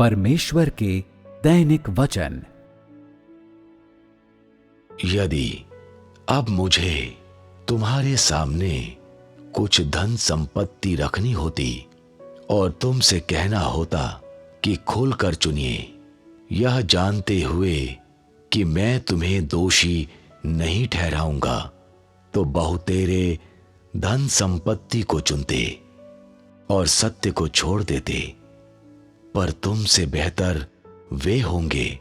परमेश्वर के दैनिक वचन। यदि अब मुझे तुम्हारे सामने कुछ धन संपत्ति रखनी होती और तुमसे कहना होता कि खोलकर चुनिए, यह जानते हुए कि मैं तुम्हें दोषी नहीं ठहराऊंगा, तो बहुतेरे धन संपत्ति को चुनते और सत्य को छोड़ देते। पर तुमसे बेहतर वे होंगे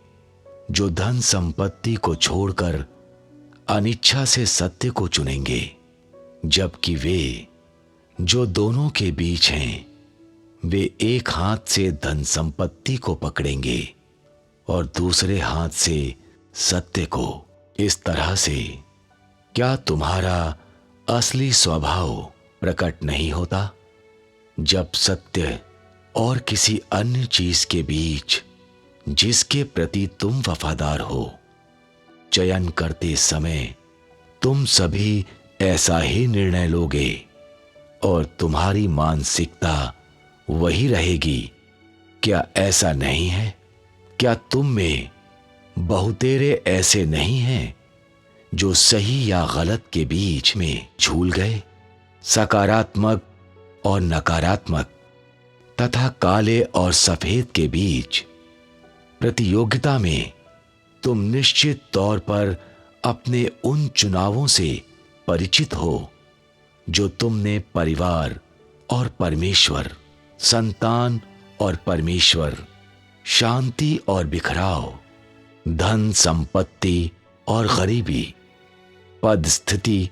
जो धन संपत्ति को छोड़कर अनिच्छा से सत्य को चुनेंगे, जबकि वे जो दोनों के बीच हैं वे एक हाथ से धन संपत्ति को पकड़ेंगे और दूसरे हाथ से सत्य को। इस तरह से क्या तुम्हारा असली स्वभाव प्रकट नहीं होता? जब सत्य और किसी अन्य चीज के बीच जिसके प्रति तुम वफादार हो चयन करते समय तुम सभी ऐसा ही निर्णय लोगे और तुम्हारी मानसिकता वही रहेगी। क्या ऐसा नहीं है? क्या तुम में बहुतेरे ऐसे नहीं हैं जो सही या गलत के बीच में झूल गए, सकारात्मक और नकारात्मक तथा काले और सफेद के बीच प्रतियोगिता में तुम निश्चित तौर पर अपने उन चुनावों से परिचित हो जो तुमने परिवार और परमेश्वर, संतान और परमेश्वर, शांति और बिखराव, धन संपत्ति और गरीबी, पद स्थिति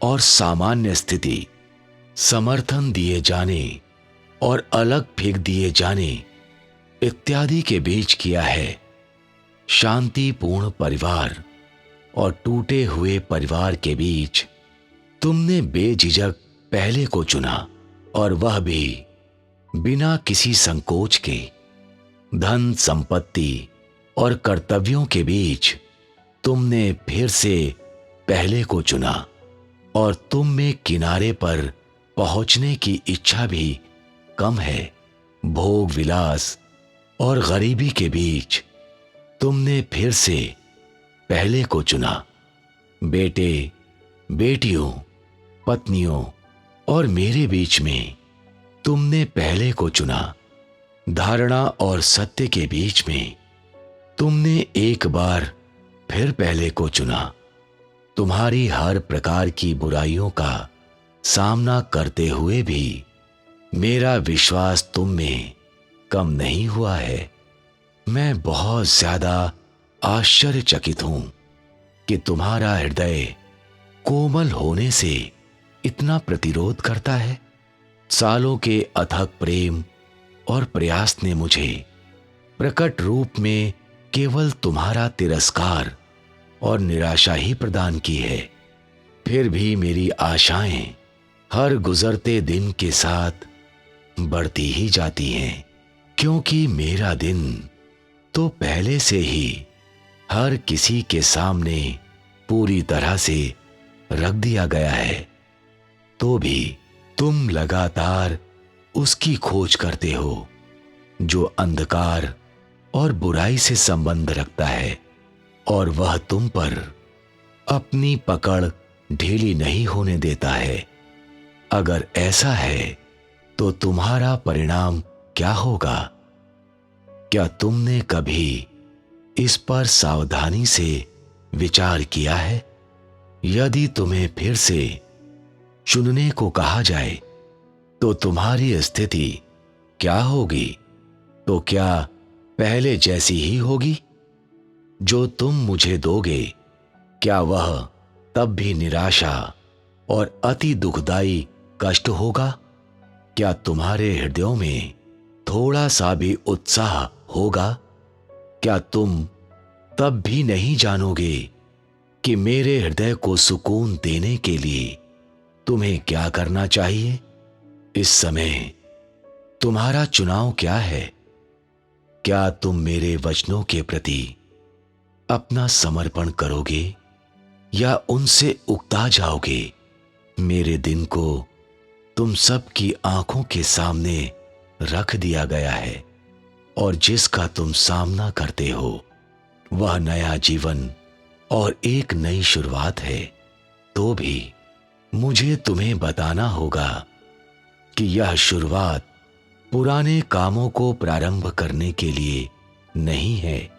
और सामान्य स्थिति, समर्थन दिए जाने और अलग फेंक दिए जाने इत्यादि के बीच किया है। शांतिपूर्ण परिवार और टूटे हुए परिवार के बीच तुमने बेझिझक पहले को चुना, और वह भी बिना किसी संकोच के। धन संपत्ति और कर्तव्यों के बीच तुमने फिर से पहले को चुना, और तुम में किनारे पर पहुंचने की इच्छा भी कम है। भोग विलास और गरीबी के बीच तुमने फिर से पहले को चुना। बेटे बेटियों, पत्नियों और मेरे बीच में तुमने पहले को चुना। धारणा और सत्य के बीच में तुमने एक बार फिर पहले को चुना। तुम्हारी हर प्रकार की बुराइयों का सामना करते हुए भी मेरा विश्वास तुम में कम नहीं हुआ है। मैं बहुत ज्यादा आश्चर्यचकित हूं कि तुम्हारा हृदय कोमल होने से इतना प्रतिरोध करता है। सालों के अथक प्रेम और प्रयास ने मुझे प्रकट रूप में केवल तुम्हारा तिरस्कार और निराशा ही प्रदान की है। फिर भी मेरी आशाएं हर गुजरते दिन के साथ बढ़ती ही जाती हैं, क्योंकि मेरा दिन तो पहले से ही हर किसी के सामने पूरी तरह से रख दिया गया है। तो भी तुम लगातार उसकी खोज करते हो जो अंधकार और बुराई से संबंध रखता है, और वह तुम पर अपनी पकड़ ढीली नहीं होने देता है। अगर ऐसा है तो तुम्हारा परिणाम क्या होगा? क्या तुमने कभी इस पर सावधानी से विचार किया है? यदि तुम्हें फिर से चुनने को कहा जाए तो तुम्हारी स्थिति क्या होगी? तो क्या पहले जैसी ही होगी? जो तुम मुझे दोगे, क्या वह तब भी निराशा और अति दुखदाई कष्ट होगा? क्या तुम्हारे हृदयों में थोड़ा सा भी उत्साह होगा? क्या तुम तब भी नहीं जानोगे कि मेरे हृदय को सुकून देने के लिए तुम्हें क्या करना चाहिए? इस समय तुम्हारा चुनाव क्या है? क्या तुम मेरे वचनों के प्रति अपना समर्पण करोगे या उनसे उकता जाओगे? मेरे दिन को तुम सब की आंखों के सामने रख दिया गया है और जिसका तुम सामना करते हो वह नया जीवन और एक नई शुरुआत है, तो भी मुझे तुम्हें बताना होगा कि यह शुरुआत पुराने कामों को प्रारंभ करने के लिए नहीं है,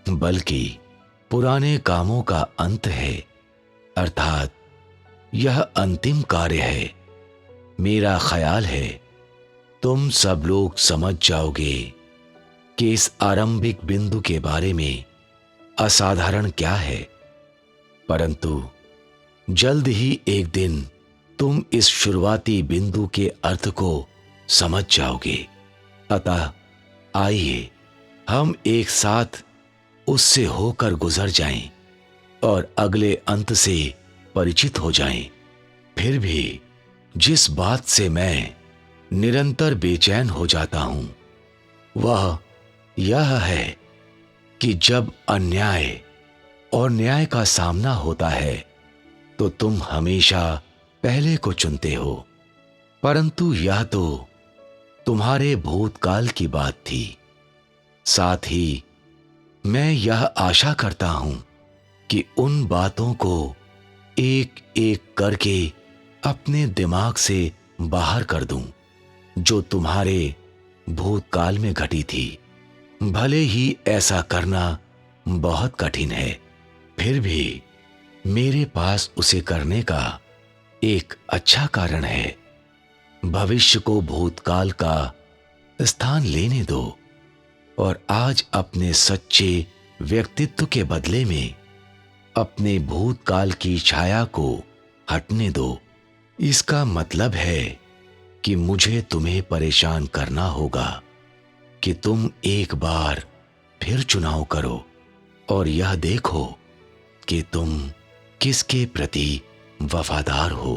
बल्कि पुराने कामों का अंत है, अर्थात यह अंतिम कार्य है। मेरा ख्याल है तुम सब लोग समझ जाओगे कि इस आरंभिक बिंदु के बारे में असाधारण क्या है, परंतु जल्द ही एक दिन तुम इस शुरुआती बिंदु के अर्थ को समझ जाओगे। अतः आइए हम एक साथ उससे होकर गुजर जाएं और अगले अंत से परिचित हो जाएं। फिर भी जिस बात से मैं निरंतर बेचैन हो जाता हूं वह यह है कि जब अन्याय और न्याय का सामना होता है तो तुम हमेशा पहले को चुनते हो, परंतु यह तो तुम्हारे भूतकाल की बात थी। साथ ही मैं यह आशा करता हूं कि उन बातों को एक एक करके अपने दिमाग से बाहर कर दूं जो तुम्हारे भूतकाल में घटी थी। भले ही ऐसा करना बहुत कठिन है, फिर भी मेरे पास उसे करने का एक अच्छा कारण है। भविष्य को भूतकाल का स्थान लेने दो और आज अपने सच्चे व्यक्तित्व के बदले में अपने भूतकाल की छाया को हटने दो। इसका मतलब है कि मुझे तुम्हें परेशान करना होगा कि तुम एक बार फिर चुनाव करो और यह देखो कि तुम किसके प्रति वफादार हो।